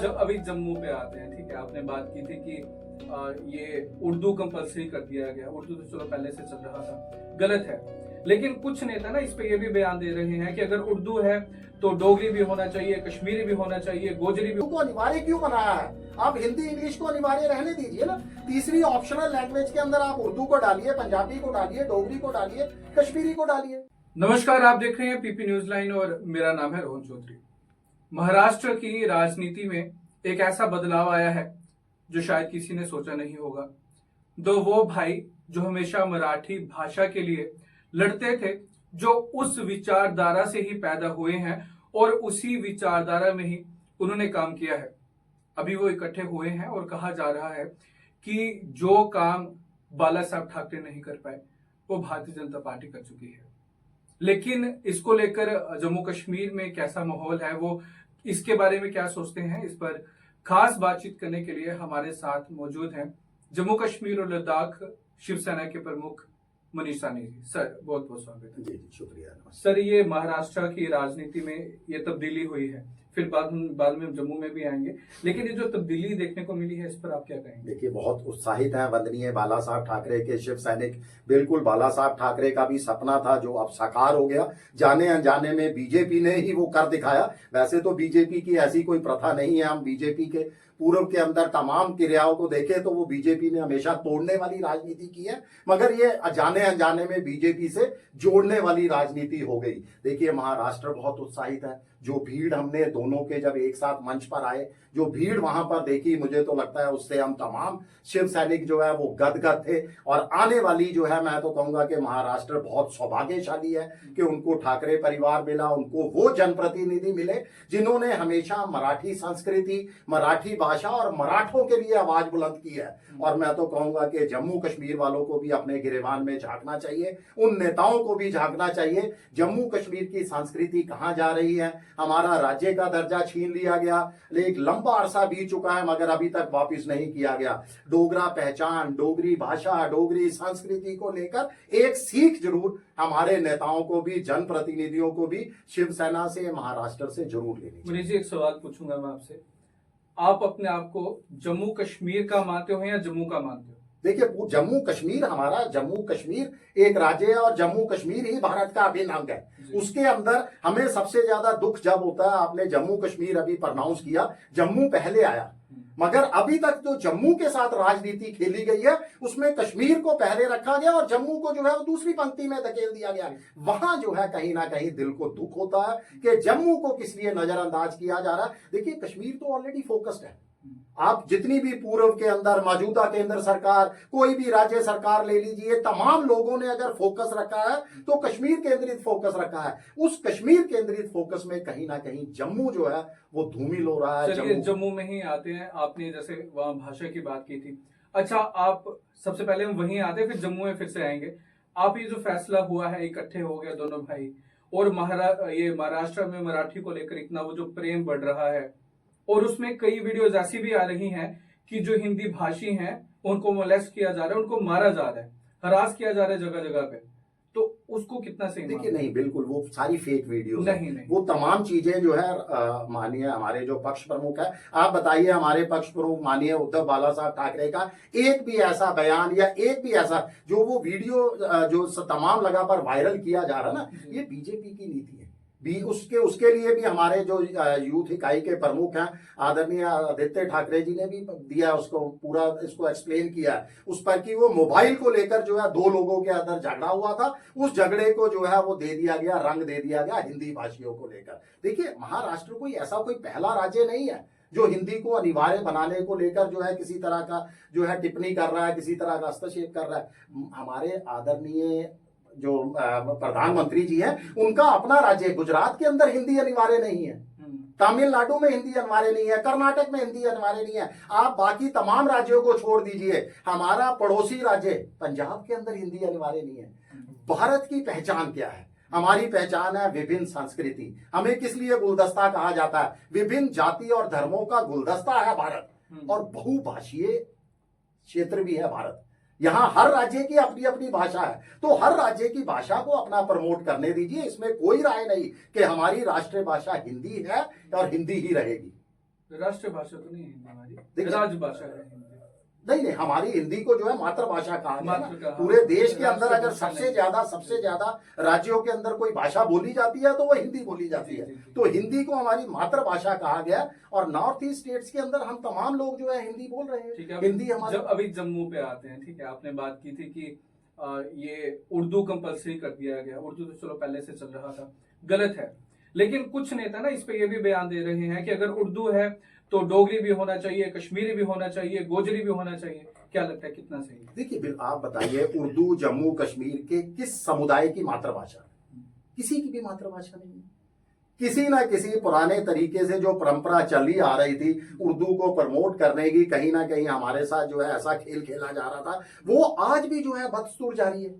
जब अभी जम्मू पे आते हैं, ठीक है, आपने बात की थी कि ये उर्दू कंपलसरी कर दिया गया। उर्दू तो चलो पहले से चल रहा था, गलत है। लेकिन कुछ नेता ना इस पे ये भी बयान दे रहे हैं कि अगर उर्दू है तो डोगरी भी होना चाहिए, कश्मीरी भी होना चाहिए, गोजरी भी। को अनिवार्य क्यों बनाया है? आप हिंदी इंग्लिश को अनिवार्य रहने दीजिए ना। तीसरी ऑप्शनल लैंग्वेज के अंदर आप उर्दू को डालिए, पंजाबी को डालिए, डोगरी को डालिए, कश्मीरी को डालिए। नमस्कार, आप देख रहे हैं पीपी न्यूज लाइन और मेरा नाम है रोहन चौधरी। महाराष्ट्र की राजनीति में एक ऐसा बदलाव आया है जो शायद किसी ने सोचा नहीं होगा। दो वो भाई जो हमेशा मराठी भाषा के लिए लड़ते थे, जो उस विचारधारा से ही पैदा हुए हैं और उसी विचारधारा में ही उन्होंने काम किया है, अभी वो इकट्ठे हुए हैं और कहा जा रहा है कि जो काम बाला साहब ठाकरे नहीं कर पाए वो भारतीय जनता पार्टी कर चुकी है। लेकिन इसको लेकर जम्मू कश्मीर में कैसा माहौल है, वो इसके बारे में क्या सोचते हैं, इस पर खास बातचीत करने के लिए हमारे साथ मौजूद हैं जम्मू कश्मीर और लद्दाख शिवसेना के प्रमुख मनीष साहनी जी। सर बहुत बहुत स्वागत है। जी जी शुक्रिया। सर, ये महाराष्ट्र की राजनीति में ये तब्दीली हुई है, फिर बाद में जम्मू में भी आएंगे, लेकिन ये जो तब्दीली देखने को मिली है इस पर आप क्या कहेंगे? देखिए, बहुत उत्साहित है, वंदनीय बाला साहब ठाकरे के शिव सैनिक। बिल्कुल बाला साहब ठाकरे का भी सपना था जो अब साकार हो गया। जाने अनजाने में बीजेपी ने ही वो कर दिखाया। वैसे तो बीजेपी की ऐसी कोई प्रथा नहीं है। हम बीजेपी के पूर्व के अंदर तमाम क्रियाओं को देखें तो वो बीजेपी ने हमेशा तोड़ने वाली राजनीति की है, मगर ये जाने अनजाने में बीजेपी से जोड़ने वाली राजनीति हो गई। देखिए, महाराष्ट्र बहुत उत्साहित है। जो भीड़ हमने दोनों के जब एक साथ मंच पर आए, जो भीड़ वहां पर देखी, मुझे तो लगता है उससे हम तमाम शिव सैनिक जो है वो गदगद थे। और आने वाली जो है, मैं तो कहूंगा कि महाराष्ट्र बहुत सौभाग्यशाली है कि उनको ठाकरे परिवार मिला, उनको वो जनप्रतिनिधि मिले जिन्होंने हमेशा मराठी संस्कृति, मराठी भाषा और मराठों के लिए आवाज बुलंद की है। और मैं तो कहूंगा कि जम्मू कश्मीर वालों को भी अपने गिरेबान में झांकना चाहिए, उन नेताओं को भी झांकना चाहिए। जम्मू कश्मीर की संस्कृति कहाँ जा रही है? हमारा राज्य का दर्जा छीन लिया गया, एक लंबा अरसा बीत चुका है मगर अभी तक वापस नहीं किया गया। डोगरा पहचान, डोगरी भाषा, डोगरी संस्कृति को लेकर एक सीख जरूर हमारे नेताओं को भी, जनप्रतिनिधियों को भी शिवसेना से, महाराष्ट्र से जरूर लेनी चाहिए। मुनीष जी, एक सवाल पूछूंगा मैं आपसे, आप अपने आप को जम्मू कश्मीर का मानते हो या जम्मू का मानते हो? देखिए, जम्मू कश्मीर, हमारा जम्मू कश्मीर एक राज्य है और जम्मू कश्मीर ही भारत का अभिन्न अंग है। उसके अंदर हमें सबसे ज्यादा दुख जब होता है, आपने जम्मू कश्मीर अभी प्रोनाउंस किया, जम्मू पहले आया, मगर अभी तक जो जम्मू के साथ राजनीति खेली गई है उसमें कश्मीर को पहले रखा गया और जम्मू को जो है वो दूसरी पंक्ति में धकेल दिया गया। वहां जो है कहीं ना कहीं दिल को दुख होता है कि जम्मू को किस लिए नजरअंदाज किया जा रहा है। देखिए, कश्मीर तो ऑलरेडी फोकस्ड है। आप जितनी भी पूर्व के अंदर मौजूदा केंद्र सरकार, कोई भी राज्य सरकार ले लीजिए, तमाम लोगों ने अगर फोकस रखा है तो कश्मीर केंद्रित फोकस रखा है। उस कश्मीर केंद्रित फोकस में कहीं ना कहीं जम्मू जो है वो धूमिल हो रहा है। चलिए जम्मू में ही आते हैं। आपने जैसे वहां भाषा की बात की थी, अच्छा, आप सबसे पहले हम वहीं आते हैं, फिर जम्मू में फिर से आएंगे। आप ये जो फैसला हुआ है, इकट्ठे हो गए दोनों भाई, और महाराष्ट्र में मराठी को लेकर इतना वो जो प्रेम बढ़ रहा है, और उसमें कई वीडियोज ऐसी भी आ रही हैं कि जो हिंदी भाषी हैं उनको मोलेस्ट किया जा रहा है, उनको मारा जा रहा है, हरास किया जा रहा है जगह जगह पे, तो उसको कितना सही? देखिए, नहीं, बिल्कुल वो सारी फेक वीडियो नहीं। वो तमाम चीजें जो है, माननीय हमारे जो पक्ष प्रमुख है, आप बताइए, हमारे पक्ष प्रमुख माननीय उद्धव बाला साहब ठाकरे का एक भी ऐसा बयान या एक भी ऐसा जो वो वीडियो जो तमाम लगा पर वायरल किया जा रहा है ना, ये बीजेपी की नीति है। भी उसके लिए भी हमारे जो यूथ इकाई के प्रमुख हैं आदरणीय आदित्य ठाकरे जी ने भी दिया, उसको पूरा इसको एक्सप्लेन किया उस पर कि वो मोबाइल को लेकर जो है दो लोगों के अंदर झगड़ा हुआ था, उस झगड़े को जो है वो दे दिया गया, रंग दे दिया गया हिंदी भाषियों को लेकर। देखिए, महाराष्ट्र कोई ऐसा कोई पहला राज्य नहीं है जो हिंदी को अनिवार्य बनाने को लेकर जो है किसी तरह का जो है टिप्पणी कर रहा है, किसी तरह का हस्तक्षेप कर रहा है। हमारे आदरणीय जो प्रधानमंत्री जी हैं, उनका अपना राज्य गुजरात के अंदर हिंदी अनिवार्य नहीं है, तमिलनाडु में हिंदी अनिवार्य नहीं है, कर्नाटक में हिंदी अनिवार्य नहीं है। आप बाकी तमाम राज्यों को छोड़ दीजिए, हमारा पड़ोसी राज्य पंजाब के अंदर हिंदी अनिवार्य नहीं है। भारत की पहचान क्या है? हमारी पहचान है विभिन्न संस्कृति। हमें किस लिए गुलदस्ता कहा जाता है? विभिन्न जाति और धर्मों का गुलदस्ता है भारत, और बहुभाषीय क्षेत्र भी है भारत। यहाँ हर राज्य की अपनी अपनी भाषा है, तो हर राज्य की भाषा को अपना प्रमोट करने दीजिए। इसमें कोई राय नहीं कि हमारी राष्ट्रीय भाषा हिंदी है और हिंदी ही रहेगी। राष्ट्रभाषा तो नहीं है हिंदी हमारी, देखिए, राजभाषा है हिंदी। नहीं, हमारी हिंदी को जो है मातृभाषा कहा गया मातृ ना। कहा, पूरे देश के अंदर अगर राष्ट्रभाषा सबसे ज्यादा राज्यों के अंदर कोई भाषा बोली जाती है तो वो हिंदी बोली जाती है। जी। तो हिंदी को हमारी मातृभाषा कहा गया। और नॉर्थ ईस्ट स्टेट्स के अंदर हम तमाम लोग जो है हिंदी बोल रहे ठीक हैं। है, हिंदी हमारे अभी जम्मू पे आते हैं। ठीक है, आपने बात की थी कि ये उर्दू कंपलसरी कर दिया गया। उर्दू तो चलो पहले से चल रहा था, गलत है। लेकिन कुछ नेता ना इस पे ये भी बयान दे रहे हैं कि अगर उर्दू है तो डोगरी भी होना चाहिए, कश्मीरी भी होना चाहिए, गोजरी भी होना चाहिए। क्या लगता है कितना सही है? देखिए, आप बताइए, उर्दू जम्मू कश्मीर के किस समुदाय की मातृभाषा है? किसी की भी मातृभाषा नहीं है। किसी ना किसी पुराने तरीके से जो परंपरा चली आ रही थी उर्दू को प्रमोट करने की, कहीं ना कहीं हमारे साथ जो है ऐसा खेल खेला जा रहा था, वो आज भी जो है बदस्तूर जारी है।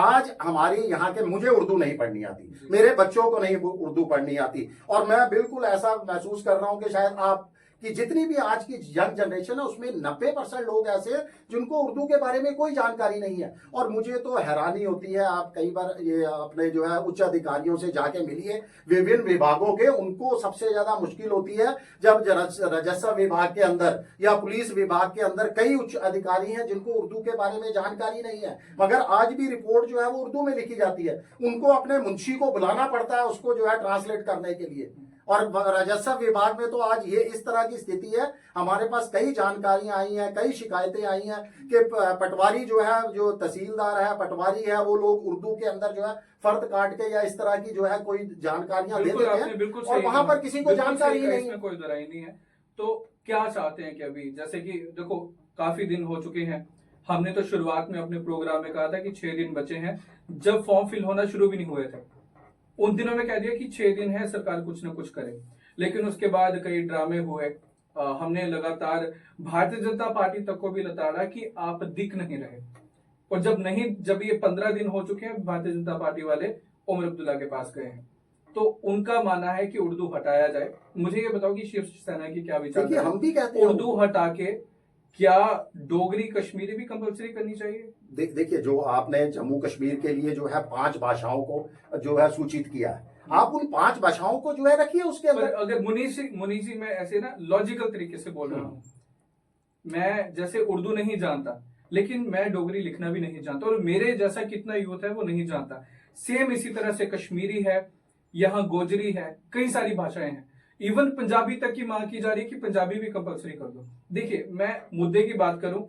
आज हमारे यहाँ के, मुझे उर्दू नहीं पढ़नी आती, मेरे बच्चों को नहीं उर्दू पढ़नी आती, और मैं बिल्कुल ऐसा महसूस कर रहा हूँ कि शायद आप कि जितनी भी आज की यंग जनरेशन है उसमें 90% लोग ऐसे हैं जिनको उर्दू के बारे में कोई जानकारी नहीं है। और मुझे तो हैरानी होती है, आप कई बार ये अपने जो है उच्च अधिकारियों से जाके मिलिए विभिन्न विभागों के, उनको सबसे ज्यादा मुश्किल होती है जब राजस्व विभाग के अंदर या पुलिस विभाग के अंदर कई उच्च अधिकारी हैं जिनको उर्दू के बारे में जानकारी नहीं है, मगर आज भी रिपोर्ट जो है वो उर्दू में लिखी जाती है। उनको अपने मुंशी को बुलाना पड़ता है उसको जो है ट्रांसलेट करने के लिए। और राजस्व विभाग में तो आज ये इस तरह की स्थिति है, हमारे पास कई जानकारियां आई हैं, कई शिकायतें आई हैं कि पटवारी जो है, जो तहसीलदार है, पटवारी है, वो लोग उर्दू के अंदर जो है फर्द काट के या इस तरह की जो है कोई जानकारियां दे देते हैं और वहां पर किसी को जानकारी ही नहीं, इसमें कोई दोहराई नहीं है। तो क्या चाहते हैं कि अभी जैसे कि देखो काफी दिन हो चुके हैं, हमने तो शुरुआत में अपने प्रोग्राम में कहा था कि 6 दिन बचे हैं, जब फॉर्म फिल होना शुरू भी नहीं हुए थे उन दिनों में कह दिया कि 6 दिन है, सरकार कुछ ना कुछ करे। लेकिन उसके बाद कई ड्रामे हुए, हमने लगातार भारतीय जनता पार्टी तक को भी लताड़ा कि आप दिख नहीं रहे। और जब ये 15 दिन हो चुके हैं, भारतीय जनता पार्टी वाले उमर अब्दुल्ला के पास गए हैं, तो उनका मानना है कि उर्दू हटाया जाए। मुझे ये बताओ कि शिवसेना की क्या विचार है? हम भी कहते हैं उर्दू हटा के क्या डोगरी कश्मीरी भी कंपलसरी करनी चाहिए? देखिए, जो आपने जम्मू कश्मीर के लिए जो है 5 भाषाओं को जो है सूचित किया है, आप उन 5 भाषाओं को जो है रखिए उसके अंदर। अगर मुनीष जी मैं ऐसे ना लॉजिकल तरीके से बोल रहा हूँ, मैं जैसे उर्दू नहीं जानता लेकिन मैं डोगरी लिखना भी नहीं जानता, और मेरे जैसा कितना यूथ है वो नहीं जानता। सेम इसी तरह से कश्मीरी है, यहाँ गोजरी है, कई सारी भाषाएं हैं। इवन पंजाबी तक की मांग की जा रही है कि पंजाबी भी कंपलसरी कर दो। देखिए, मैं मुद्दे की बात करूं,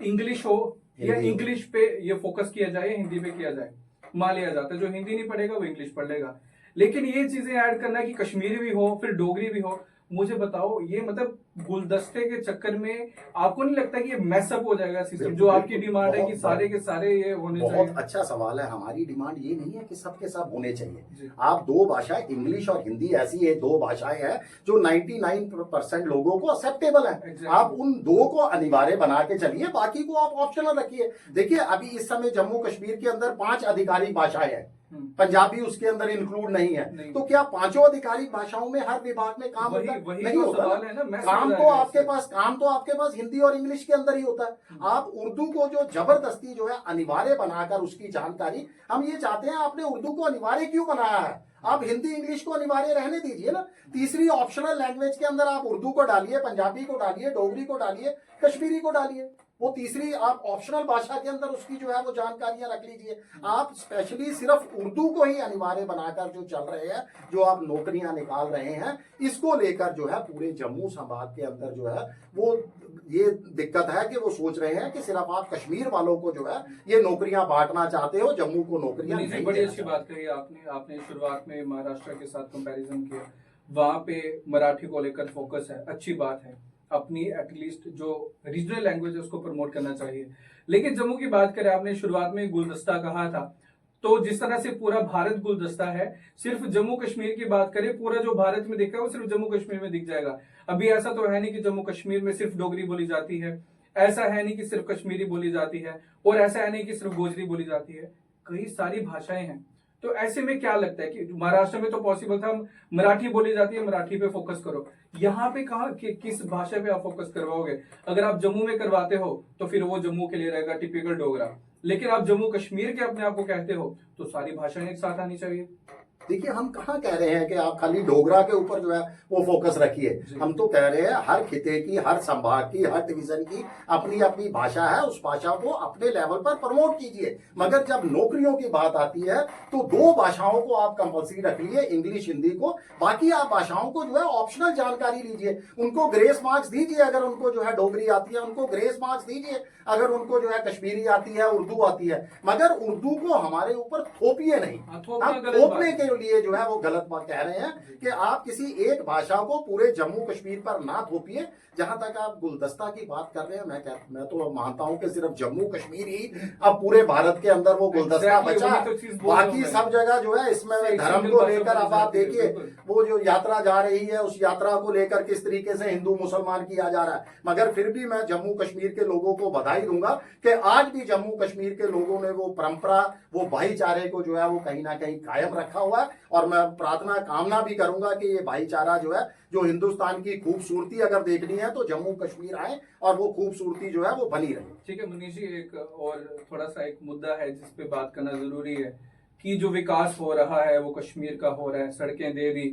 इंग्लिश हो या इंग्लिश पे ये फोकस किया जाए, हिंदी पे किया जाए, मान लिया जाता है जो हिंदी नहीं पढ़ेगा वो इंग्लिश पढ़ लेगा। लेकिन ये चीजें ऐड करना कि कश्मीरी भी हो फिर डोगरी भी हो, मुझे बताओ ये मतलब गुलदस्ते के चक्कर में आपको नहीं लगता कि ये मैसअप हो जाएगा सिस्टम? जो आपकी डिमांड है कि सारे के सारे ये होने चाहिए। बहुत अच्छा सवाल है। हमारी डिमांड ये नहीं है कि सबके सब होने चाहिए। आप 2 भाषाएं, इंग्लिश और हिंदी, ऐसी है 2 भाषाएं हैं जो 99% लोगों को एक्सेप्टेबल है। आप उन 2 को अनिवार्य बना के चलिए, बाकी को आप ऑप्शनल रखिए। देखिए, अभी इस समय जम्मू कश्मीर के अंदर 5 आधिकारिक भाषाएं हैं, पंजाबी उसके अंदर इंक्लूड नहीं है। तो क्या 5 आधिकारिक भाषाओं में हर विभाग में काम होता है? नहीं होता ना। काम तो आपके पास हिंदी और इंग्लिश के अंदर ही होता है। आप उर्दू को जो जबरदस्ती जो है अनिवार्य बनाकर उसकी जानकारी, हम ये चाहते हैं, आपने उर्दू को अनिवार्य क्यों बनाया है? आप हिंदी इंग्लिश को अनिवार्य रहने दीजिए ना। तीसरी ऑप्शनल लैंग्वेज के अंदर आप उर्दू को डालिए, पंजाबी को डालिए, डोगरी को डालिए, कश्मीरी को डालिए। वो तीसरी आप ऑप्शनल भाषा के अंदर उसकी जो है वो जानकारियां रख लीजिए। आप स्पेशली सिर्फ उर्दू को ही अनिवार्य बनाकर जो चल रहे हैं, जो आप नौकरियां निकाल रहे हैं, इसको लेकर जो है पूरे जम्मू संभाग के अंदर जो है वो ये दिक्कत है कि वो सोच रहे हैं कि सिर्फ आप कश्मीर वालों को जो है ये नौकरियां बांटना चाहते हो, जम्मू को नौकरियां नहीं। बड़ी अच्छी बात कही आपने शुरुआत में महाराष्ट्र के साथ कंपैरिजन किया, वहां पे मराठी को लेकर फोकस है, अच्छी बात है। अपनी एटलीस्ट जो रीजनल लैंग्वेज है उसको प्रमोट करना चाहिए। लेकिन जम्मू की बात करें, आपने शुरुआत में गुलदस्ता कहा था, तो जिस तरह से पूरा भारत गुलदस्ता है, सिर्फ जम्मू कश्मीर की बात करें, पूरा जो भारत में दिख रहा है वो सिर्फ जम्मू कश्मीर में दिख जाएगा। अभी ऐसा तो है नहीं कि जम्मू कश्मीर में सिर्फ डोगरी बोली जाती है, ऐसा है नहीं कि सिर्फ कश्मीरी बोली जाती है, और ऐसा है नहीं कि सिर्फ गोजरी बोली जाती है, कई सारी भाषाएं हैं। तो ऐसे में क्या लगता है कि महाराष्ट्र में तो पॉसिबल था मराठी बोली जाती है, मराठी पे फोकस करो, यहाँ पे कहा कि किस भाषा पे आप फोकस करवाओगे? अगर आप जम्मू में करवाते हो तो फिर वो जम्मू के लिए रहेगा टिपिकल डोगरा, लेकिन आप जम्मू कश्मीर के अपने आप को कहते हो तो सारी भाषाएं एक साथ आनी चाहिए। देखिए हम कहाँ कह रहे हैं कि आप खाली डोगरा के ऊपर जो है वो फोकस रखिए। हम तो कह रहे हैं हर खिते की, हर संभाग की, हर डिवीजन की अपनी अपनी भाषा है, उस भाषा को अपने लेवल पर प्रमोट कीजिए। मगर जब नौकरियों की बात आती है तो 2 भाषाओं को आप कंपल्सरी रखिए, इंग्लिश हिंदी को। बाकी आप भाषाओं को जो है ऑप्शनल जानकारी लीजिए, उनको ग्रेस मार्क्स दीजिए। अगर उनको जो है डोगरी आती है उनको ग्रेस मार्क्स दीजिए, अगर उनको जो है कश्मीरी आती है, उर्दू आती है। मगर उर्दू को हमारे ऊपर थोपिए नहीं। हम थोपने के लिए जो है वो गलत बात कह रहे हैं कि आप किसी एक भाषा को पूरे जम्मू कश्मीर पर ना थोपिए। जहां तक आप गुलदस्ता की बात कर रहे हैं, मैं तो मानता हूं कि सिर्फ जम्मू कश्मीर ही अब पूरे भारत के अंदर वो गुलदस्ता बचा। बाकी सब जगह जो है इसमें धर्म को लेकर अब आप देखिए वो जो यात्रा जा रही है, उस यात्रा को लेकर किस तरीके से हिंदू मुसलमान किया जा रहा है। मगर फिर भी मैं जम्मू कश्मीर के लोगों को बधाई दूंगा कि आज भी जम्मू कश्मीर के लोगों ने वो परंपरा, वो भाईचारे को जो है वो कहीं ना कहीं कायम रखा हुआ है। और मैं प्रार्थना कामना भी करूंगा कि ये भाईचारा जो है, जो हिंदुस्तान की खूबसूरती अगर देखनी है तो जम्मू कश्मीर आए और वो खूबसूरती जो है वो बनी रहे। ठीक है मुनीष जी, एक और थोड़ा सा एक मुद्दा है जिस पे बात करना जरूरी है कि जो विकास हो रहा है वो कश्मीर का हो रहा है। सड़कें दे दी,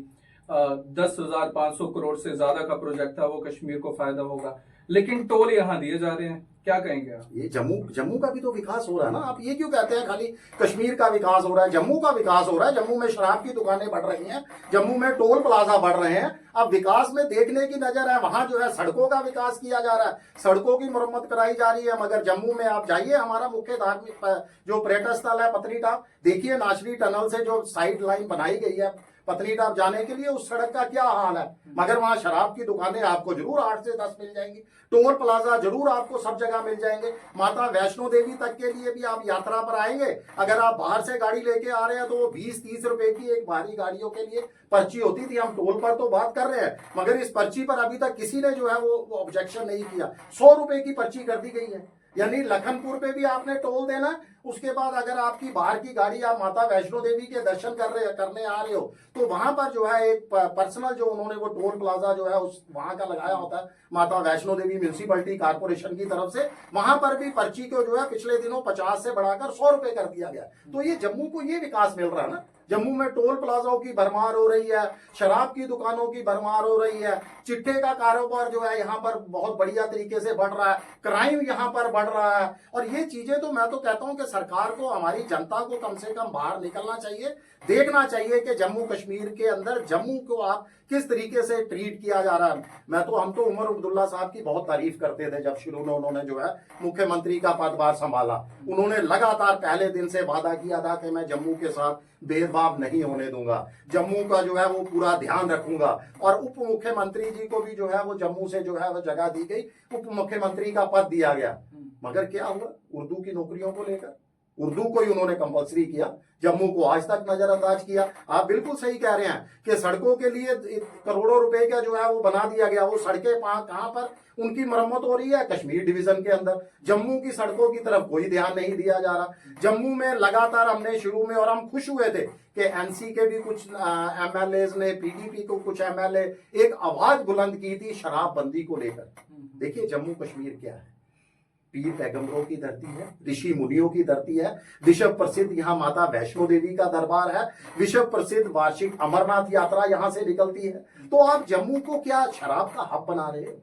10,500 करोड़ से ज्यादा का प्रोजेक्ट था, वो कश्मीर को फायदा होगा, लेकिन टोल यहाँ दिए जा रहे हैं। क्या कहेंगे आप? ये जम्मू का भी तो विकास हो रहा है ना। आप ये क्यों कहते हैं खाली कश्मीर का विकास हो रहा है? जम्मू का विकास हो रहा है। जम्मू में शराब की दुकानें बढ़ रही हैं, जम्मू में टोल प्लाजा बढ़ रहे हैं। अब विकास में देखने की नजर है, वहां जो है सड़कों का विकास किया जा रहा है, सड़कों की मरम्मत कराई जा रही है। मगर जम्मू में आप जाइए, हमारा मुख्य धार्मिक जो पर्यटन स्थल है पत्नीटाप, देखिए नाचरी टनल से जो साइड लाइन बनाई गई है पत्नीटाप जाने के लिए, उस सड़क का क्या हाल है। मगर वहां शराब की दुकानें आपको जरूर 8 से 10 मिल जाएंगी, टोल प्लाजा जरूर आपको सब जगह मिल जाएंगे। माता वैष्णो देवी तक के लिए भी आप यात्रा पर आएंगे, अगर आप बाहर से गाड़ी लेके आ रहे हैं तो वो 20-30 रुपए की एक भारी गाड़ियों के लिए पर्ची होती थी। हम टोल पर तो बात कर रहे हैं, मगर इस पर्ची पर अभी तक किसी ने जो है वो ऑब्जेक्शन नहीं किया। 100 रुपए की पर्ची कर दी गई है, यानी लखनपुर पे भी आपने टोल देना। उसके बाद अगर आपकी बाहर की गाड़ी, आप माता वैष्णो देवी के दर्शन करने आ रहे हो तो वहां पर जो है एक पर्सनल जो उन्होंने वो टोल प्लाजा जो है उस वहां का लगाया होता है माता वैष्णो देवी म्यूनिसिपैलिटी कॉर्पोरेशन की तरफ से। वहां पर भी पर्ची को जो है पिछले दिनों 50 से बढ़ाकर 100 रुपए कर दिया गया। तो ये जम्मू को ये विकास मिल रहा है ना। जम्मू में टोल प्लाजाओं की भरमार हो रही है, शराब की दुकानों की भरमार हो रही है, चिट्ठे का कारोबार जो है यहाँ पर बहुत बढ़िया तरीके से बढ़ रहा है, क्राइम यहाँ पर बढ़ रहा है। और ये चीजें तो मैं तो कहता हूँ कि सरकार को, हमारी जनता को कम से कम बाहर निकलना चाहिए, देखना चाहिए कि जम्मू कश्मीर के अंदर जम्मू को आप किस तरीके से ट्रीट किया जा रहा है। हम तो उमर अब्दुल्ला साहब की बहुत तारीफ करते थे जब शुरू में उन्होंने जो है मुख्यमंत्री का पदभार संभाला। उन्होंने लगातार पहले दिन से वादा किया था कि मैं जम्मू के साथ भेदभाव नहीं होने दूंगा, जम्मू का जो है वो पूरा ध्यान रखूंगा। और उप मुख्यमंत्री जी को भी जो है वो जम्मू से जो है वो जगह दी गई, उप मुख्यमंत्री का पद दिया गया। मगर क्या हुआ उर्दू की नौकरियों को लेकर? उर्दू को ही उन्होंने कंपल्सरी किया, जम्मू को आज तक नजरअंदाज किया। आप बिल्कुल सही कह रहे हैं कि सड़कों के लिए करोड़ों रुपए का जो है वो बना दिया गया। वो सड़कें कहां पर उनकी मरम्मत हो रही है? कश्मीर डिवीजन के अंदर। जम्मू की सड़कों की तरफ कोई ध्यान नहीं दिया जा रहा। जम्मू में लगातार हमने शुरू में, और हम खुश हुए थे कि एनसी के भी कुछ एमएलए ने, पीडीपी को कुछ एमएलए एक आवाज बुलंद की थी शराबबंदी को लेकर। देखिए जम्मू कश्मीर क्या है, पीर पैगंबरों की धरती है, ऋषि मुनियों की धरती है, विश्व प्रसिद्ध यहाँ माता वैष्णो देवी का दरबार है, विश्व प्रसिद्ध वार्षिक अमरनाथ यात्रा यहाँ से निकलती है। तो आप जम्मू को क्या शराब का हब बना रहे हो?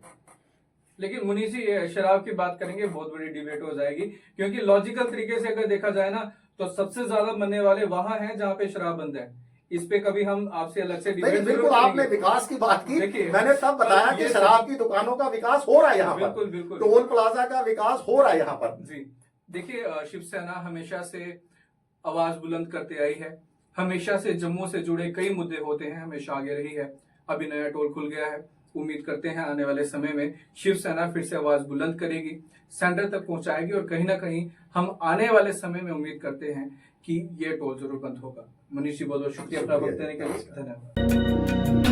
लेकिन मुनीष जी, शराब की बात करेंगे बहुत बड़ी डिबेट हो जाएगी, क्योंकि लॉजिकल तरीके से अगर देखा जाए ना तो सबसे ज्यादा बनने वाले वहां हैं जहां पे शराब बंद है। इस पे कभी हम आपसे अलग से डिबेट बिल्कुल आपने विकास की बात की, मैंने तब बताया कि शराब की दुकानों का विकास हो रहा है यहाँ पर, बिल्कुल टोल प्लाजा का विकास हो रहा है यहाँ पर। जी देखिए, शिवसेना हमेशा से आवाज बुलंद करते आई है, हमेशा से जम्मू से जुड़े कई मुद्दे होते हैं, हमेशा आगे रही है। अभी नया टोल खुल गया है, उम्मीद करते हैं आने वाले समय में शिवसेना फिर से आवाज बुलंद करेगी, सेंटर तक पहुंचाएगी, और कहीं ना कहीं हम आने वाले समय में उम्मीद करते हैं कि ये टोल जरूर बंद होगा। मनीष जी बहुत बहुत शुक्रिया अपना वक्त देने के लिए, धन्यवाद।